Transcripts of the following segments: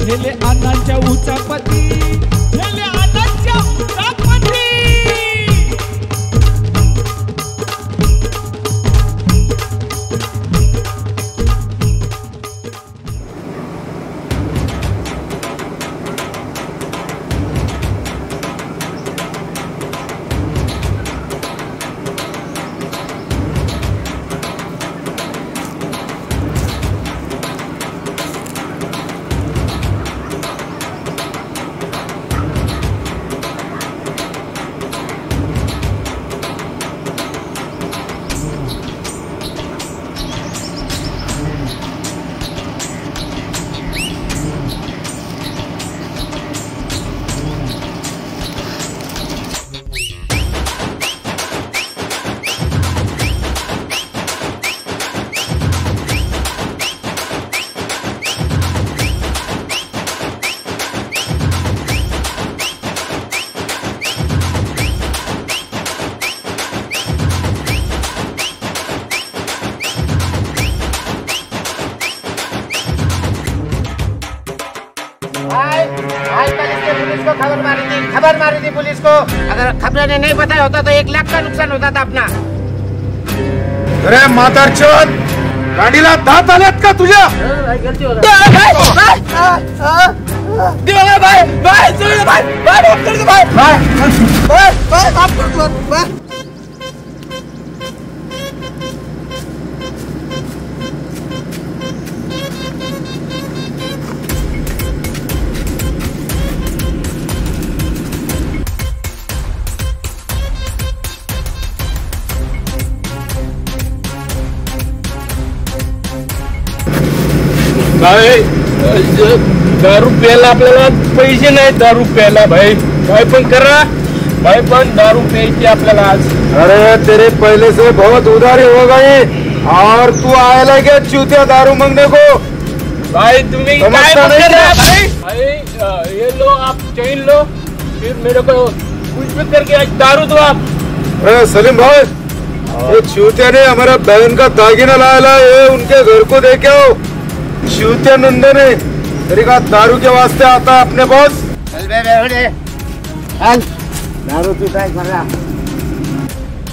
हेले अण्णांच्या उचापती, हेले अण्णांच्या उचापती। खबर मारी थी पुलिस को। अगर खबरें नहीं बताया होता तो 1 लाख का नुकसान होता था अपना। अरे मातारचोद, गाडीला दात आलेत का तुझ्या? गलती हो रहा है भाई, भाई सुन भाई, भाई माफ कर दो भाई, भाई माफ कर दो भाई। भाई दारू प्यायला आपल्याला पैसे नाही, दारू प्यायला भाई काय पण करा भाई, पण दारू प्यायची आपल्याला आज। अरे तेरे पहले से बहुत उधारी हो गई और तू आया क्या चूतिया दारू मांगने को? भाई तुम्हें काय कर रहे हैं भाई? भाई ये लो आप चैन लो, फिर मेरे को कुछ भी करके आज दारू दो आप। अरे सलीम भाई, ये चूतिया ने हमारा बहन का दागिना लाया है, उनके घर को देखे हो। चूतिया नंदन है तेरी का दारू के वास्ते आता है अपने बॉस। चल बे दारू पीता है कर रहा।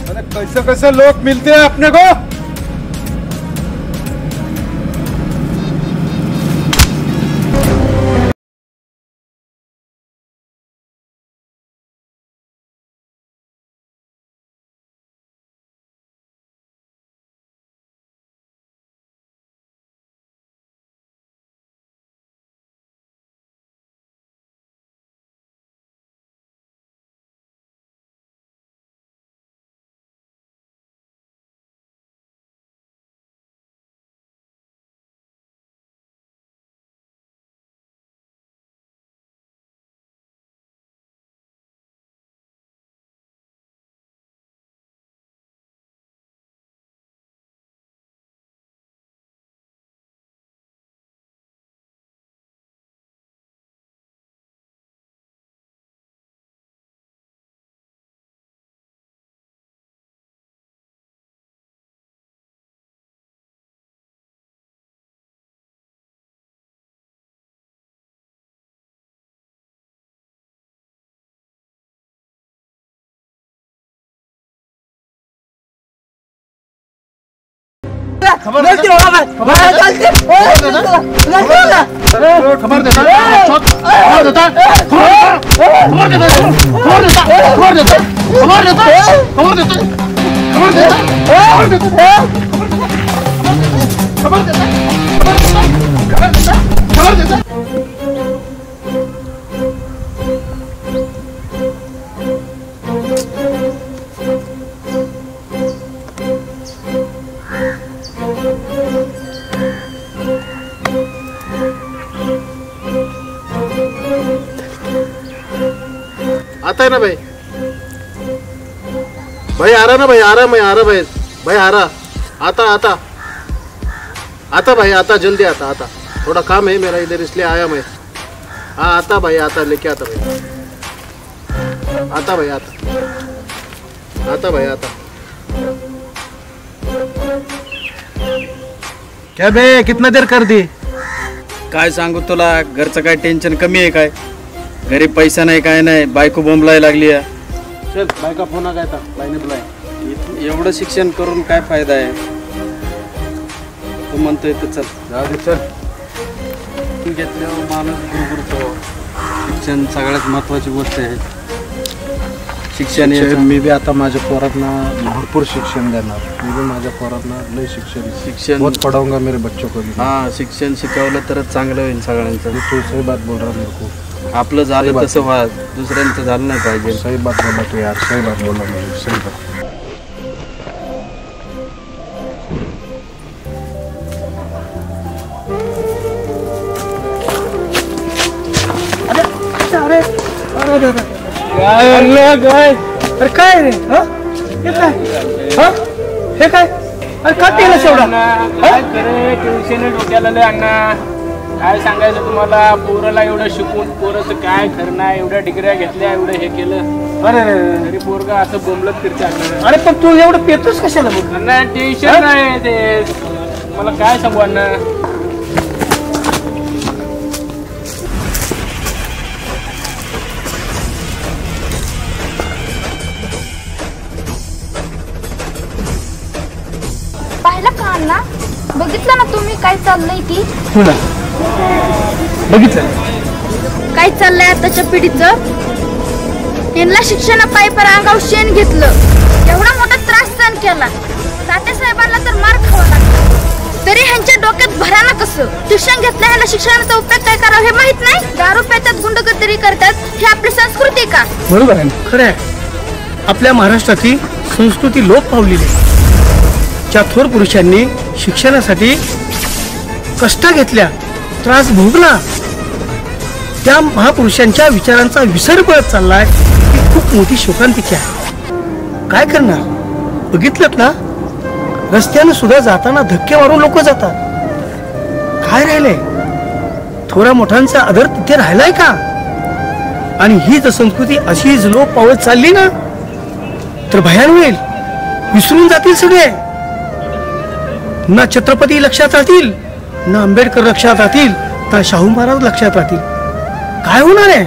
अरे कैसे कैसे लोग मिलते हैं अपने को। गलती हो रहा है भाई, गलती खबर देता, खबर देता, खबर देता, खबर देता, खबर देता, खबर देता, खबर देता, खबर देता, खबर देता, खबर देता, खबर देता, खबर देता। आता है ना भाई, भाई आ रहा ना भाई, आ रहा मैं, आ रहा भाई, भाई आ रहा, आता आता आता भाई, आता जल्दी आता, आता थोड़ा काम है मेरा इधर इसलिए आया मैं। हाँ आता भाई, आता लेके आता भाई, आता भाई, आता आता भाई, आता। क्या बे कितना देर कर दी? काय सांगू तुला, घरचं काय टेन्शन कमी आहे काय? घरी पैसा नाही काय नाही, बायको बोंबलाय लागली आहे. चल बायका फोन काय आता बाईने बुलाय. एवढं शिक्षण करून काय फायदा आहे? तू म्हणतोय तर चल. जाऊ दे चल. घेतल्यावर माणूस गुरगुरतो. शिक्षण सगळ्यात महत्वाची गोष्ट आहे. शिक्षण मी बी आता माझ्या पोरांना भरपूर शिक्षण देणार. मी भी माझ्या पोरांना लय शिक्षण बहुत पढ़ाऊंगा मेरे बच्चों को भी. हां, शिक्षण शिकवलं तरच चांगलं होईल सगळ्यांचं. तू सही बात बोल रहा मेरे को. आपलं झालं तसं व्हा, दुसऱ्यांचं झालं नाही पाहिजे. सही बात बोला तू यार, सही बात बोला मुझे, सही बात. काय अरे काय रे? हे काय? हे काय? अरे का केलं एवढा? ट्युशन डोक्याला लय अण्णा. काय सांगायचं तुम्हाला, पोराला एवढं शिकून पोराचं काय खरं नाही. एवढ्या डिग्र्या घेतल्या, एवढं हे केलं, अरे तरी पोरगा असं बोंबलत फिरते अण्णा. अरे पण तू एवढं पेतोस कशाला बघ? अण्णा टेन्शन नाही ते, मला काय सांगू अण्णा. पाहिलं का अण्णा? बघितलं ना तुम्ही काय चाललंय ती? बघितलं काय चाललंय आताच्या पिढीचं? यांना शिक्षणापायी पर अंगावर शेण घेतलं, एवढा मोठा त्रास सहन केला. तात्या साहेबांना तर मार खावा लागला, तरी ह्यांच्या डोक्यात भरा ना कसं? शिक्षण घेतलं, ह्याला शिक्षणाचा उपयोग काय करावा हे माहित नाही. दारू पेतात, गुंडगिरी करतात, हे आपली संस्कृती का? बरोबर आहे, खरं आहे. आपल्या महाराष्ट्राची संस्कृती लोप पावलेली आहे. ज्या थोर पुरुषांनी शिक्षणासाठी कष्ट घेतल्या, त्रास भोगला, त्या महापुरुषांच्या विचारांचा विसर पडत चाललाय. ही खूप मोठी शोकांतिका आहे. काय करणार? बघितलं ना, रस्त्यानं सुद्धा जाताना धक्के मारून लोक जातात. काय राहिलंय? थोरा मोठ्यांचा आदर तिथे राहिलाय का? आणि ही जर संस्कृती अशीच लोप पावत चालली ना, तर भयान होईल. विसरून जातील सगळे. ना छत्रपती लक्षात राहतील, ना आंबेडकर लक्षात राहतील, ना शाहू महाराज लक्षात राहतील. काय होणार आहे?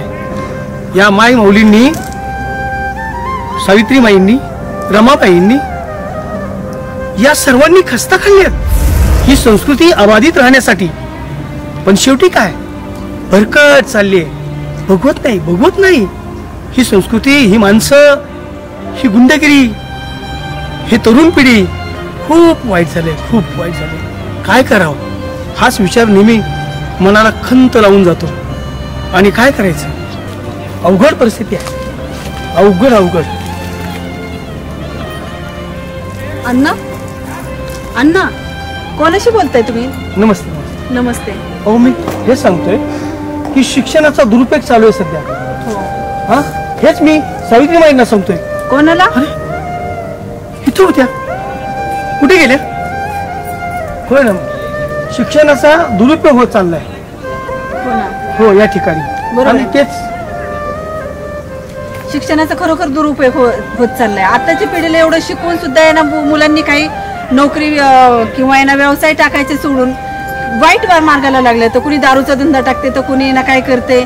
या माई मौलींनी, सावित्रीमाईंनी, रमाबाईंनी, या सर्वांनी खस्ता खाल्ल्यात ही संस्कृती अबाधित राहण्यासाठी. पण शेवटी काय? भरकट चालली आहे. बघवत नाही ही संस्कृती, ही माणसं, ही गुंडगिरी, ही तरुण पिढी. खूप वाईट झाले, खूप वाईट झाले. काय करावं हाच विचार नेहमी मनाला खंत लावून जातो. आणि काय करायचं? अवघड परिस्थिती आहे, अवघड. अण्णा कोणाशी बोलताय तुम्ही? नमस्ते. नमस्ते. अहो मी हे सांगतोय की शिक्षणाचा दुरुपयोग चालू आहे सध्या. हा, हेच मी सावित्रीमाईंना सांगतोय. कोणाला? इथं होत्या, कुठे गेल्या? होय ना, शिक्षणाचा दुरुपयोग होत चाललाय. हो, या ठिकाणी. आणि तेच शिक्षणाचा खरोखर दुरुपयोग होत चाललाय. आताच्या पिढीला एवढं शिकवून सुद्धा आहे ना, मुलांनी काही नोकरी किंवा आहे ना व्यवसाय टाकायचे सोडून वाईट मार्गाला लागले. तर कुणी दारूचा धंदा टाकते, तर कुणी ना काय करते.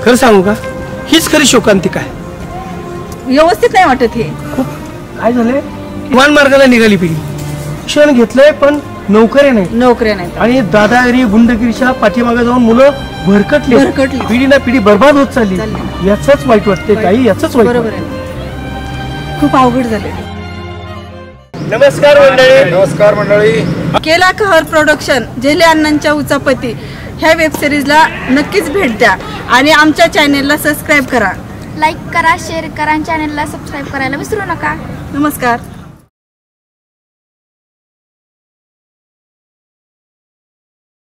खरं सांगू का, हीच खरी शोकांतिका आहे. व्यवस्थित नाही वाटत हे. खूप काय झालंय, वान मार्गाला निघाली पिढी. शिक्षण घेतलंय पण नोकऱ्या नाही. आणि दादागिरी, गुंडगिरीच्या पाठीमागे जाऊन मुलं भरकटली. पिढी ना पिढी बर्बाद होत चालली. याच वाईट वाटते काही, याच वाईट. बरोबर आहे, खूप अवघड झाले. नमस्कार मंडळी. नमस्कार मंडळी. केला कहर प्रोडक्शन, जेले अण्णांच्या उचापती ह्या वेब सिरीजला नक्कीच भेट द्या आणि आमच्या चॅनेलला सबस्क्राईब करा. लाईक करा, शेअर करा आणि चॅनलला सबस्क्राईब करायला विसरू नका. नमस्कार.